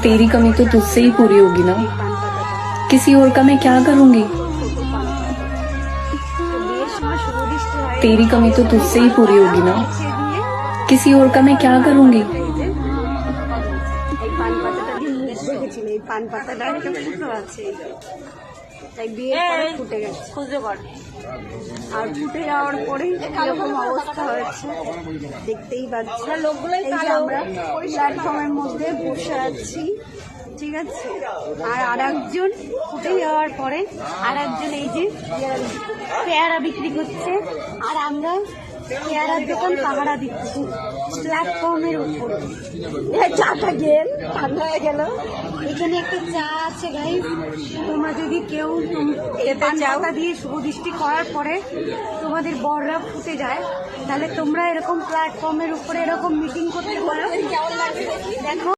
तेरी कमी तो तुझसे ही पूरी होगी ना, किसी और का मैं क्या करूंगी। तेरी कमी तो तुझसे ही पूरी होगी ना, किसी और का मैं क्या करूंगी। ফুটে গেছে আর ফুটে যাওয়ার পরেই এরকম অবস্থা হয়েছে দেখতেই পাচ্ছি। আমরা প্ল্যাটফর্মের মধ্যে বসে আছি, ঠিক আছে, আর আরেকজন ফুটে যাওয়ার পরে আরেকজন এই যে পেয়ারা বিক্রি করছে আর আমরা পেয়ারার দোকান পাহারা দিচ্ছি প্ল্যাটফর্মের উপর। চাটা গেল ঠান্ডা হয়ে গেল। এখানে একটা চা আছে গাইস, তোমরা যদি কেউ পাতা দিয়ে শুভদৃষ্টি করার পরে তোমাদের বড়রা ফুটে যায় তাহলে তোমরা এরকম প্ল্যাটফর্মের উপরে এরকম মিটিং করতে পারো। দেখো